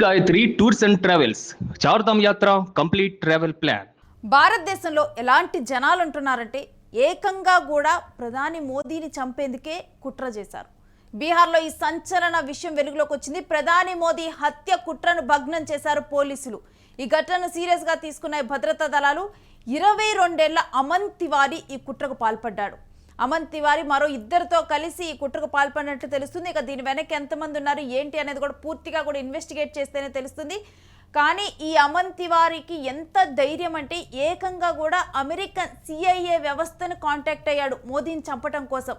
Gayatri tours and travels Chardham yatra complete travel plan. భారతదేశంలో ఎలాంటి జనాలు ఉంటున్నారంటే ఏకంగా కూడా ప్రధాని మోదీని చంపేందుకే కుట్ర చేశారు. బీహార్లో ఈ సంచలన విషయం వెలుగులోకి వచ్చింది. ప్రధాని మోదీ హత్య కుట్రను భగ్నం చేశారు పోలీసులు. ఈ ఘటనను సీరియస్ గా తీసుకున్న భద్రతా దళాలు 22 ఏళ్ల అమన్ తివారీ ఈ కుట్రకు పాల్పడ్డాడు. అమన్ తివారీ మరో ఇద్దరితో కలిసి ఈ కుట్రకు పాల్పడినట్లు తెలుస్తుంది. ఇక దీని వెనక ఎంతమంది ఉన్నారు ఏంటి అనేది కూడా పూర్తిగా కూడా ఇన్వెస్టిగేట్ చేస్తేనే తెలుస్తుంది. కానీ ఈ అమన్ తివారీకి ఎంత ధైర్యం అంటే ఏకంగా కూడా అమెరికన్ సిఐఏ వ్యవస్థను కాంటాక్ట్ అయ్యాడు మోదీని చంపడం కోసం.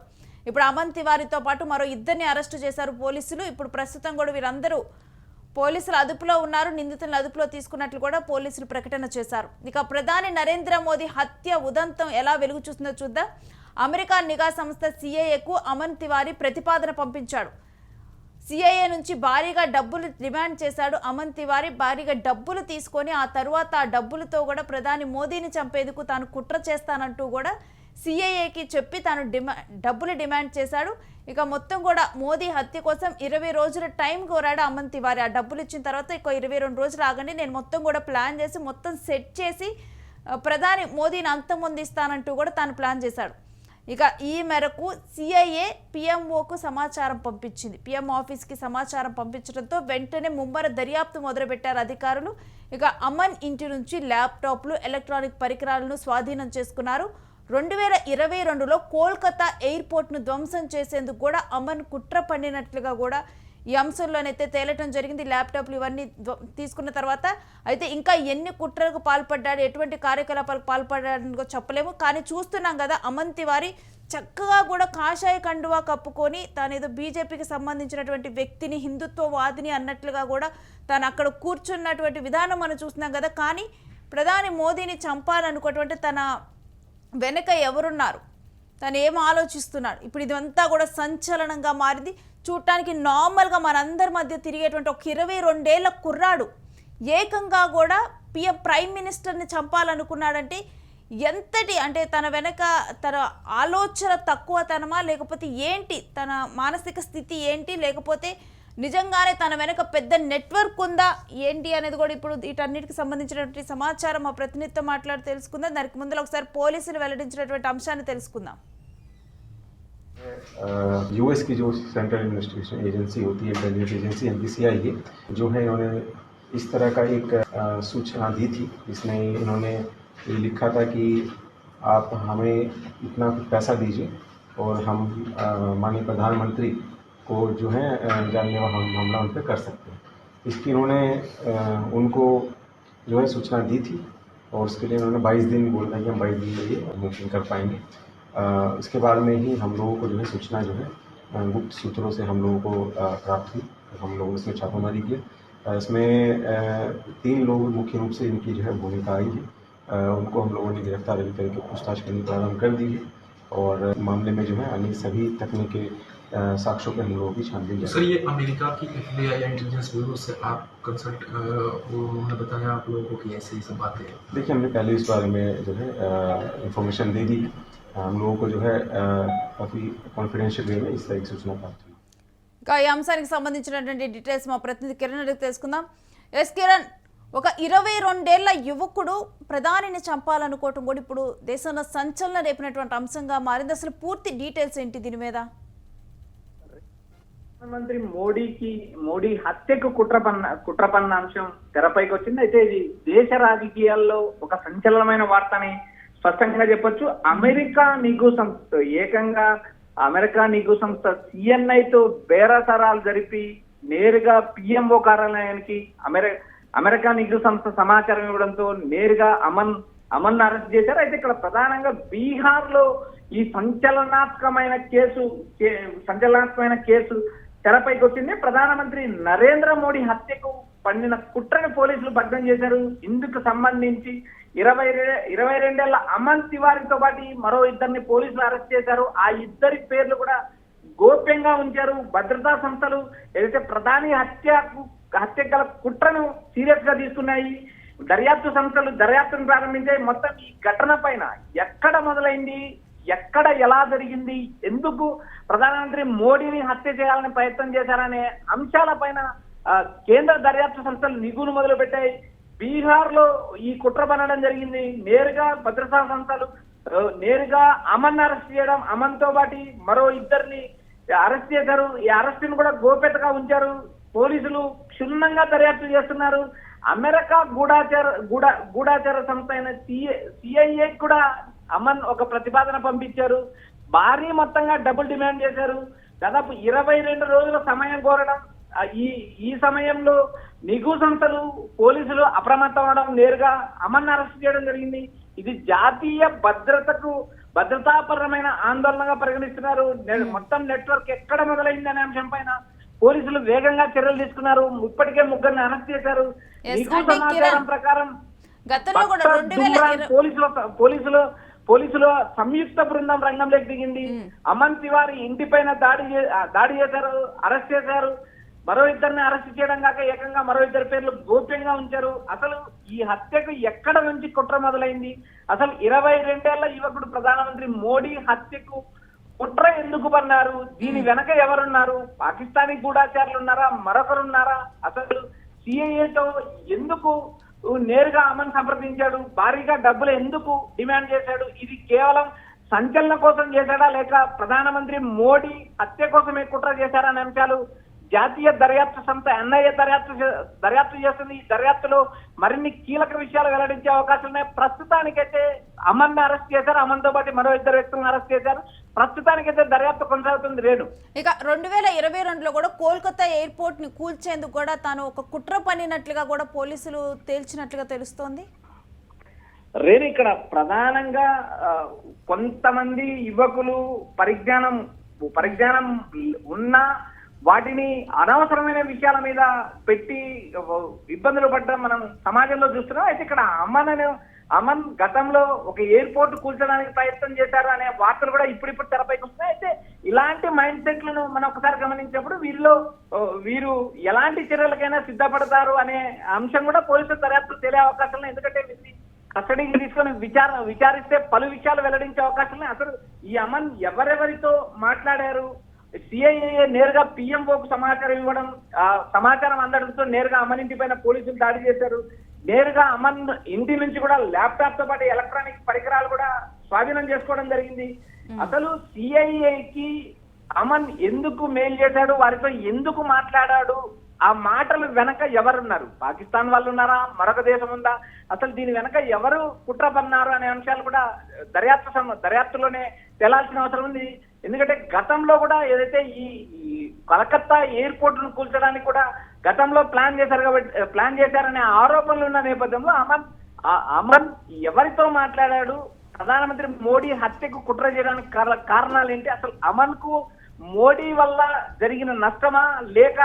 ఇప్పుడు అమన్ తివారీతో పాటు మరో ఇద్దరిని అరెస్టు చేశారు పోలీసులు. ఇప్పుడు ప్రస్తుతం కూడా వీరందరూ పోలీసుల అదుపులో ఉన్నారు. నిందితులను అదుపులో తీసుకున్నట్లు కూడా పోలీసులు ప్రకటన చేశారు. ఇక ప్రధాని నరేంద్ర మోదీ హత్య ఉదంతం ఎలా వెలుగు చూస్తుందో చూద్దాం. అమెరికా నిఘా సంస్థ సిఐఏకు అమన్ తివారీ ప్రతిపాదన పంపించాడు. సిఐఏ నుంచి భారీగా డబ్బులు డిమాండ్ చేశాడు. అమన్ తివారీ భారీగా డబ్బులు తీసుకొని ఆ తర్వాత ఆ డబ్బులతో కూడా ప్రధాని మోదీని చంపేందుకు తాను కుట్ర చేస్తానంటూ కూడా సిఐఏకి చెప్పి తాను డబ్బులు డిమాండ్ చేశాడు. ఇక మొత్తం కూడా మోదీ హత్య కోసం 20 రోజుల టైం కోరాడు అమన్ తివారీ. ఆ డబ్బులు ఇచ్చిన తర్వాత ఇక 22 రోజులు ఆగండి, నేను మొత్తం కూడా ప్లాన్ చేసి మొత్తం సెట్ చేసి ప్రధాని మోదీని అంతమొందిస్తానంటూ కూడా తాను ప్లాన్ చేశాడు. ఇక ఈ మేరకు సిఐఏ పిఎంఓకు సమాచారం పంపించింది. పిఎం ఆఫీస్కి సమాచారం పంపించడంతో వెంటనే ముమ్మర దర్యాప్తు మొదలుపెట్టారు అధికారులు. ఇక అమన్ ఇంటి నుంచి ల్యాప్టాప్లు, ఎలక్ట్రానిక్ పరికరాలను స్వాధీనం చేసుకున్నారు. 2022లో కోల్కతా ఎయిర్పోర్ట్ను ధ్వంసం చేసేందుకు కూడా అమన్ కుట్ర పన్నినట్లుగా కూడా ఈ అంశంలోనైతే తేలటం జరిగింది. ల్యాప్టాప్లు ఇవన్నీ తీసుకున్న తర్వాత అయితే ఇంకా ఎన్ని కుట్రలకు పాల్పడ్డాడు, ఎటువంటి కార్యకలాపాలకు పాల్పడ్డాడో చెప్పలేము. కానీ చూస్తున్నాం కదా, అమన్ తివారీ చక్కగా కూడా కాషాయ కండువా కప్పుకొని తానేదో బీజేపీకి సంబంధించినటువంటి వ్యక్తిని, హిందుత్వవాదిని అన్నట్లుగా కూడా తాను అక్కడ కూర్చున్నటువంటి విధానం మనం చూస్తున్నాం కదా. కానీ ప్రధాని మోదీని చంపాలనుకున్నటువంటి తన వెనక ఎవరున్నారు, తను ఏం ఆలోచిస్తున్నాడు, ఇప్పుడు ఇదంతా కూడా సంచలనంగా మారింది. చూడటానికి నార్మల్గా మనందరి మధ్య తిరిగేటువంటి ఒక 22 ఏళ్ల కుర్రాడు ఏకంగా కూడా ప్రైమ్ మినిస్టర్ని చంపాలనుకున్నాడంటే ఎంతటి అంటే తన వెనక తన ఆలోచన తక్కువతనమా, లేకపోతే ఏంటి తన మానసిక స్థితి ఏంటి, లేకపోతే నిజంగానే తన వెనక పెద్ద నెట్వర్క్ ఉందా ఏంటి అనేది కూడా ఇప్పుడు వీటన్నిటికి సంబంధించినటువంటి సమాచారం మా ప్రతినిధితో మాట్లాడి తెలుసుకుందాం. దానికి ముందు ఒకసారి పోలీసులు వెల్లడించినటువంటి అంశాన్ని తెలుసుకుందాం. यूएस की जो सेंट्रल इन्वेस्टिगेशन एजेंसी होती है, इंटेलिजेंस एजेंसी एनपीसीआई, जो है इन्होंने इस तरह का एक सूचना दी थी. इसमें इन्होंने ये लिखा था कि आप हमें इतना पैसा दीजिए और हम माननीय प्रधानमंत्री को जो है जानलेवा हमला उन पर कर सकते हैं. इसकी इन्होंने उनको जो है सूचना दी थी और उसके लिए उन्होंने 22 दिन बोला कि हम 22 दिन में ये बुकिंग कर पाएंगे. इसके बाद में ही हम लोगों को जो है सूचना जो है गुप्त सूत्रों से हम लोगों को प्राप्त हुई. हम लोगों ने इसमें छापामारी की. इसमें 3 लोग मुख्य रूप से इनकी जो है भूमिका आई है. उनको हम लोगों ने गिरफ्तार अभी करके पूछताछ करनी प्रारंभ कर दी है और मामले में जो है अन्य सभी तकनीकी साक्ष्यों पर हम लोगों की छानबीन जारी है. सर, ये अमेरिका की FBI इंटेलिजेंस ब्यूरो से आप कंसल्ट उन्होंने बताया आप लोगों को कि ऐसी सब बातें हैं? देखिए, हमने पहले इस बारे में जो है इंफॉर्मेशन दे दी. हम लोगों को जो है काफ़ी कॉन्फिडेंशियल वे में इस तरह की सूचना प्राप्त हुई. ఈ అంశానికి సంబంధించినటువంటి డీటెయిల్స్ మా ప్రతినిధి కిరణ్ అడిగి తెలుసుకుందాం. ఎస్ కిరణ్, ఒక 22 ఏళ్ల యువకుడు ప్రధానిని చంపాలనుకోవటం కూడా ఇప్పుడు దేశంలో సంచలనం రేపినటువంటి అంశంగా మారింది. అసలు పూర్తి డీటెయిల్స్ ఏంటి దీని మీద? ప్రధానమంత్రి మోడీ హత్యకు కుట్ర పన్న అంశం తెరపైకి వచ్చింది. అయితే ఇది దేశ రాజకీయాల్లో ఒక సంచలనమైన వార్తని స్పష్టంగా చెప్పొచ్చు. అమెరికా నిఘు సంస్థ ఏకంగా అమెరికా నిఘు సంస్థ సిఎన్ఐతో బేరసారాలు జరిపి నేరుగా పిఎంఓ కార్యాలయానికి అమెరికా నిఘు సంస్థ సమాచారం ఇవ్వడంతో నేరుగా అమన్ అరెస్ట్ చేశారు. అయితే ఇక్కడ ప్రధానంగా బీహార్ లో ఈ సంచలనాత్మకమైన కేసు తెరపైకి వచ్చింది. ప్రధానమంత్రి నరేంద్ర మోడీ హత్యకు పన్నిన కుట్రని పోలీసులు భగ్నం చేశారు. ఇందుకు సంబంధించి 22 ఏళ్ల అమన్ తివారీతో పాటు మరో ఇద్దరిని పోలీసులు అరెస్ట్ చేశారు. ఆ ఇద్దరి పేర్లు కూడా గోప్యంగా ఉంచారు. భద్రతా సంస్థలు ఏదైతే ప్రధాని హత్య గల కుట్రను సీరియస్ గా తీసుకున్నాయి. దర్యాప్తు సంస్థలు దర్యాప్తును ప్రారంభించాయి. మొత్తం ఈ ఘటన పైన ఎక్కడ మొదలైంది, ఎక్కడ ఎలా జరిగింది, ఎందుకు ప్రధానమంత్రి మోడీని హత్య చేయాలని ప్రయత్నం చేశారనే అంశాలపైన కేంద్ర దర్యాప్తు సంస్థలు నిఘును మొదలు పెట్టాయి. బీహార్ లో ఈ కుట్ర పనడం జరిగింది. నేరుగా భద్రతా సంస్థలు నేరుగా అమన్ అరెస్ట్ చేయడం, అమన్ తో పాటు మరో ఇద్దరిని అరెస్ట్ చేశారు. ఈ అరెస్టును కూడా గోప్యతగా ఉంచారు. పోలీసులు క్షుణ్ణంగా దర్యాప్తు చేస్తున్నారు. అమెరికా గూఢాచార సంస్థ అయిన సిఐఏ కూడా అమన్ ఒక ప్రతిపాదన పంపించారు. భారీ మొత్తంగా డబ్బులు డిమాండ్ చేశారు. దాదాపు 22 రోజుల సమయం కోరడం. ఈ సమయంలో నిఘు సంస్థలు పోలీసులు అప్రమత్తం అవడం, నేరుగా అమన్ అరెస్ట్ చేయడం జరిగింది. ఇది జాతీయ భద్రతాపరమైన ఆందోళనగా పరిగణిస్తున్నారు. మొత్తం నెట్వర్క్ ఎక్కడ మొదలైంది అనే అంశం పైన పోలీసులు వేగంగా చర్యలు తీసుకున్నారు. ఇప్పటికే ముగ్గురిని అరెస్ట్ చేశారు. నిఘు సమాచారం ప్రకారం గతంలో కూడా 2020 పోలీసులు సంయుక్త బృందం రంగంలోకి దిగింది. అమన్ తివారీ ఇంటిపైన దాడి చేశారు, అరెస్ట్ చేశారు. మరో ఇద్దరిని అరెస్ట్ చేయడం కాక ఏకంగా మరో ఇద్దరి పేర్లు గోప్యంగా ఉంచారు. అసలు ఈ హత్యకు ఎక్కడ నుంచి కుట్ర మొదలైంది? అసలు 22 ఏళ్ల యువకుడు ప్రధానమంత్రి మోడీ హత్యకు కుట్ర ఎందుకు పన్నారు? దీని వెనక ఎవరున్నారు? పాకిస్తానీ గూఢాచారులు ఉన్నారా, మరొకరున్నారా? అసలు సిఐఏతో ఎందుకు నేరుగా అమన్ సంప్రదించాడు? భారీగా డబ్బులు ఎందుకు డిమాండ్ చేశాడు? ఇది కేవలం సంచలనం కోసం చేశాడా, లేక ప్రధానమంత్రి మోడీ హత్య కోసమే కుట్ర చేశారా అనే అంశాలు జాతీయ దర్యాప్తు సంస్థ ఎన్ఐఏ దర్యాప్తు చేస్తుంది. ఈ దర్యాప్తులో మరిన్ని కీలక విషయాలు వెల్లడించే అవకాశం ఉన్నాయి. ప్రస్తుతానికైతే అమన్ అరెస్ట్ చేశారు. అమన్ తో పాటు మరో ఇద్దరు వ్యక్తులను అరెస్ట్ చేశారు. ప్రస్తుతానికైతే దర్యాప్తు కొనసాగుతుంది. రేణు, ఇక 2022లో కూడా కోల్కతా ఎయిర్పోర్ట్ ని కూల్చేందుకు కూడా తాను ఒక కుట్ర పన్నినట్లుగా కూడా పోలీసులు తేల్చినట్లుగా తెలుస్తోంది. రేణు, ఇక్కడ ప్రధానంగా కొంతమంది యువకులు పరిజ్ఞానం ఉన్న వాటిని అనవసరమైన విషయాల మీద పెట్టి ఇబ్బందులు పడ్డం మనం సమాజంలో చూస్తున్నాం. అయితే ఇక్కడ అమన్ గతంలో ఒక ఎయిర్పోర్ట్ కూల్చడానికి ప్రయత్నం చేశారు అనే వార్తలు కూడా ఇప్పుడు తెరపైకి వస్తున్నాయి. అయితే ఇలాంటి మైండ్ సెట్లను మనం ఒకసారి గమనించినప్పుడు వీరు ఎలాంటి చర్యలకైనా సిద్ధపడతారు అనే అంశం కూడా పోలీసుల దర్యాప్తు తెలియ అవకాశం ఉన్నాయి. ఎందుకంటే కస్టడీకి తీసుకొని విచారిస్తే పలు విషయాలు వెల్లడించే అవకాశం ఉన్నాయి. అసలు ఈ అమన్ ఎవరెవరితో మాట్లాడారు? సిఐఏ నేరుగా పిఎంఓకు సమాచారం ఇవ్వడం, సమాచారం అందడంతో నేరుగా అమన్ ఇంటి పైన పోలీసులు దాడి చేశారు. నేరుగా అమన్ ఇంటి నుంచి కూడా ల్యాప్టాప్ తో పాటు ఎలక్ట్రానిక్ పరికరాలు కూడా స్వాధీనం చేసుకోవడం జరిగింది. అసలు సిఐఏకి అమన్ ఎందుకు మెయిల్ చేశాడు, వారితో ఎందుకు మాట్లాడాడు, ఆ మాటలు వెనక ఎవరున్నారు? పాకిస్తాన్ వాళ్ళు ఉన్నారా, మరొక దేశం ఉందా? అసలు దీని వెనక ఎవరు కుట్ర పన్నారు అనే అంశాలు కూడా దర్యాప్తులోనే తేలాల్సిన అవసరం ఉంది. ఎందుకంటే గతంలో కూడా ఏదైతే ఈ కలకత్తా ఎయిర్పోర్ట్ ను కూల్చడానికి కూడా గతంలో ప్లాన్ చేశారనే ఆరోపణలు ఉన్న నేపథ్యంలో అమన్ ఎవరితో మాట్లాడాడు, ప్రధానమంత్రి మోడీ హత్యకు కుట్ర చేయడానికి కారణాలు ఏంటి? అసలు అమన్ కు మోడీ వల్ల జరిగిన నష్టమా, లేక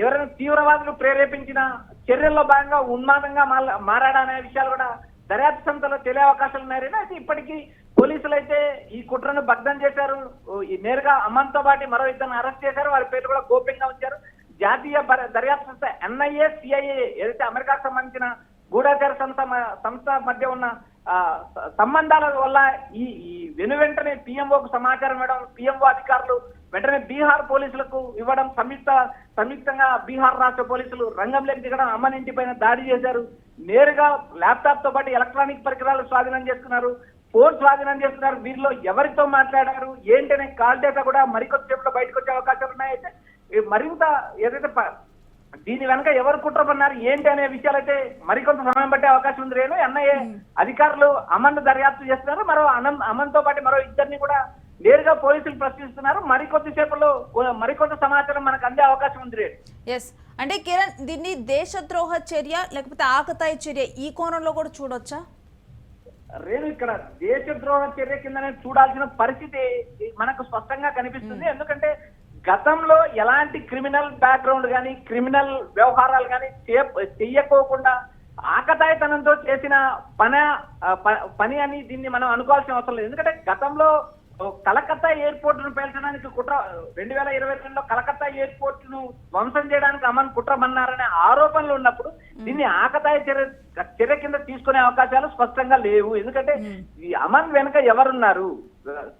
ఎవరైనా తీవ్రవాదులు ప్రేరేపించిన చర్యల్లో భాగంగా ఉన్మాదంగా మారాడా అనే విషయాలు కూడా దర్యాప్తు సంస్థలో తెలియ అవకాశాలు ఉన్నాయి. అయితే ఇప్పటికీ పోలీసులు అయితే ఈ కుట్రను భగ్నం చేశారు. నేరుగా అమన్ తో పాటు మరో ఇద్దరిని అరెస్ట్ చేశారు. వారి పేర్లు కూడా గోప్యంగా ఉంచారు. జాతీయ దర్యాప్తు సంస్థ ఎన్ఐఏ సిఐఏ ఏదైతే అమెరికాకు సంబంధించిన గూఢాచార సంస్థ మధ్య ఉన్న సంబంధాల వల్ల ఈ వెంటనే పిఎంఓకు సమాచారం ఇవ్వడం, పిఎంఓ అధికారులు వెంటనే బీహార్ పోలీసులకు ఇవ్వడం, సంయుక్తంగా బీహార్ రాష్ట్ర పోలీసులు రంగంలోకి దిగడం, అమన్ ఇంటి పైన దాడి చేశారు. నేరుగా ల్యాప్టాప్ తో పాటు ఎలక్ట్రానిక్ పరికరాలు స్వాధీనం చేసుకున్నారు, ఫోన్ స్వాధీనం చేస్తున్నారు. వీరిలో ఎవరితో మాట్లాడారు ఏంటనే కాల్ డేటా కూడా మరికొద్దిసేపులో బయటకు వచ్చే అవకాశాలు ఉన్నాయి. అయితే మరింత ఏదైతే దీని వెనక ఎవరు కుట్ర పన్నారు ఏంటి అనే విషయాలు అయితే మరికొంత సమయం పట్టే అవకాశం ఉంది. రేణు, ఎన్ఐఏ అధికారులు అమన్ దర్యాప్తు చేస్తున్నారు. అమన్ తో పాటు మరో ఇద్దరిని కూడా నేరుగా పోలీసులు ప్రశ్నిస్తున్నారు. మరికొద్దిసేపులో మరికొంత సమాచారం మనకు అందే అవకాశం ఉంది. రేణు, ఎస్ అంటే కిరణ్, దీన్ని దేశద్రోహ చర్య లేకపోతే ఆకతాయి చర్య ఈ కోణంలో కూడా చూడొచ్చా? రేణు, ఇక్కడ దేశద్రోహ చర్య కిందనే చూడాల్సిన పరిస్థితి మనకు స్పష్టంగా కనిపిస్తుంది. ఎందుకంటే గతంలో ఎలాంటి క్రిమినల్ బ్యాక్గ్రౌండ్ కానీ క్రిమినల్ వ్యవహారాలు కానీ చెయ్యకోకుండా ఆకతాయితనంతో చేసిన పని అని దీన్ని మనం అనుకోవాల్సిన అవసరం లేదు. ఎందుకంటే గతంలో కలకత్తా ఎయిర్పోర్ట్ ను పేల్చడానికి కుట్ర 2022లో కలకత్తా ఎయిర్పోర్ట్ ను ధ్వంసం చేయడానికి అమన్ కుట్ర పన్నారనే ఆరోపణలు ఉన్నప్పుడు దీన్ని ఆకతాయి చర్య కింద తీసుకునే అవకాశాలు స్పష్టంగా లేవు. ఎందుకంటే ఈ అమన్ వెనుక ఎవరున్నారు?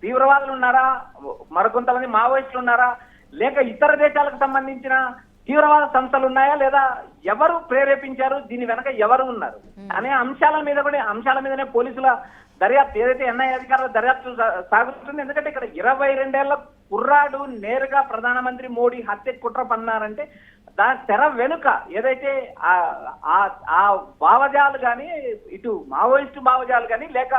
తీవ్రవాదులు ఉన్నారా, మరికొంతమంది మావోయిస్టులు ఉన్నారా, లేక ఇతర దేశాలకు సంబంధించిన తీవ్రవాద సంస్థలు ఉన్నాయా లేదా ఎవరు ప్రేరేపించారు, దీని వెనక ఎవరు ఉన్నారు అనే అంశాల మీదనే పోలీసుల దర్యాప్తు, ఏదైతే ఎన్ఐ అధికారుల దర్యాప్తు సాగుతుంది. ఎందుకంటే ఇక్కడ 22 ఏళ్ల కుర్రాడు నేరుగా ప్రధానమంత్రి మోడీ హత్య కుట్ర పన్నారంటే దాని తెర వెనుక ఏదైతే ఆ భావజాలు కానీ, ఇటు మావోయిస్టు భావజాలు కానీ, లేక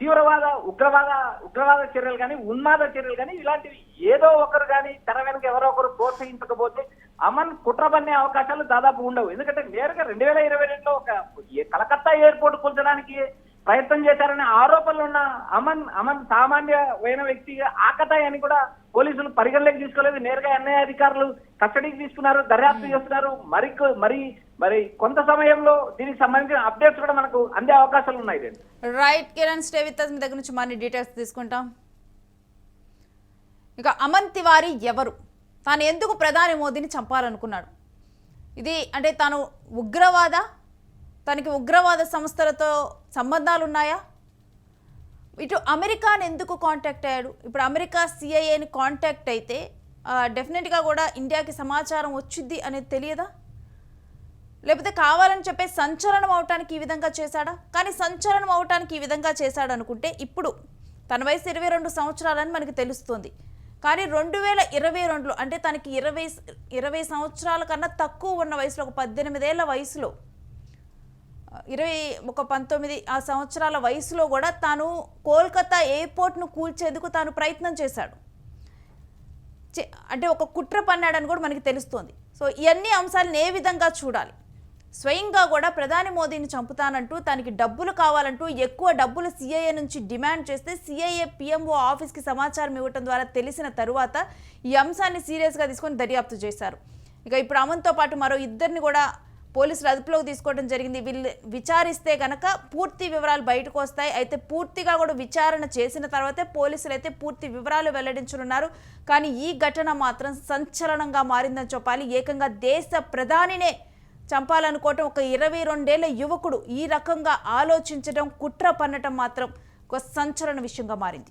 తీవ్రవాద ఉగ్రవాద చర్యలు కానీ, ఉన్మాద చర్యలు కానీ, ఇలాంటివి ఏదో ఒకరు కానీ తెర వెనుక ఎవరో ఒకరు ప్రోత్సహించకపోతే అమన్ కుట్ర పన్నే అవకాశాలు దాదాపు ఉండవు. ఎందుకంటే నేరుగా 2022లో ఒక కలకత్తా ఎయిర్పోర్ట్ కూల్చడానికి ప్రయత్నం చేశారనే ఆరోపణలు ఉన్న అమన్ సామాన్యమైన వ్యక్తి ఆకతాయి అని కూడా పోలీసులు పరిగణలోకి తీసుకోలేదు. నేరుగా ఎన్ఐ అధికారులు కస్టడీకి తీసుకున్నారు, దర్యాప్తు చేస్తున్నారు. మరి కొంత సమయంలో దీనికి సంబంధించిన అప్డేట్స్ కూడా మనకు అందే అవకాశాలు ఉన్నాయి. Right Kiran, stay with us. మీ దగ్గర నుంచి మరిన్ని డీటెయిల్స్ తీసుకుంటాం. ఇక అమన్ తివారీ ఎవరు, తాను ఎందుకు ప్రధాని మోదీని చంపాలనుకున్నాడు, ఇది అంటే తాను తనకి ఉగ్రవాద సంస్థలతో సంబంధాలు ఉన్నాయా, ఇటు అమెరికాని ఎందుకు కాంటాక్ట్ అయ్యాడు, ఇప్పుడు అమెరికా సిఐఏని కాంటాక్ట్ అయితే డెఫినెట్గా కూడా ఇండియాకి సమాచారం వచ్చింది అనేది తెలియదా, లేకపోతే కావాలని చెప్పే సంచలనం అవటానికి ఈ విధంగా చేశాడా? కానీ సంచలనం అవటానికి ఈ విధంగా చేశాడు అనుకుంటే ఇప్పుడు తన వయసు 22 సంవత్సరాలని మనకి తెలుస్తుంది. కానీ 2022లో అంటే తనకి 20 సంవత్సరాల కన్నా తక్కువ ఉన్న వయసులో, ఒక 18 ఏళ్ల వయసులో, 19 ఆ సంవత్సరాల వయసులో కూడా తాను కోల్కతా ఎయిర్పోర్ట్ను కూల్చేందుకు తాను ప్రయత్నం చేశాడు. అంటే ఒక కుట్ర పన్నాడని కూడా మనకి తెలుస్తోంది. సో ఇవన్నీ అంశాలను ఏ విధంగా చూడాలి? స్వయంగా కూడా ప్రధాని మోదీని చంపుతానంటూ, తనకి డబ్బులు కావాలంటూ ఎక్కువ డబ్బులు సిఐఏ నుంచి డిమాండ్ చేస్తే సిఐఏ పిఎంఓ ఆఫీస్కి సమాచారం ఇవ్వటం ద్వారా తెలిసిన తరువాత ఈ అంశాన్ని సీరియస్గా తీసుకొని దర్యాప్తు చేశారు. ఇక ఇప్పుడు అమన్తో పాటు మరో ఇద్దరిని కూడా పోలీసులు అదుపులోకి తీసుకోవడం జరిగింది. వీళ్ళు విచారిస్తే కనుక పూర్తి వివరాలు బయటకు వస్తాయి. అయితే పూర్తిగా కూడా విచారణ చేసిన తర్వాతే పోలీసులు అయితే పూర్తి వివరాలు వెల్లడించనున్నారు. కానీ ఈ ఘటన మాత్రం సంచలనంగా మారిందని చెప్పాలి. ఏకంగా దేశ ప్రధానినే చంపాలనుకోవటం, ఒక 22 ఏళ్ల యువకుడు ఈ రకంగా ఆలోచించడం, కుట్ర పన్నటం మాత్రం ఒక సంచలన విషయంగా మారింది.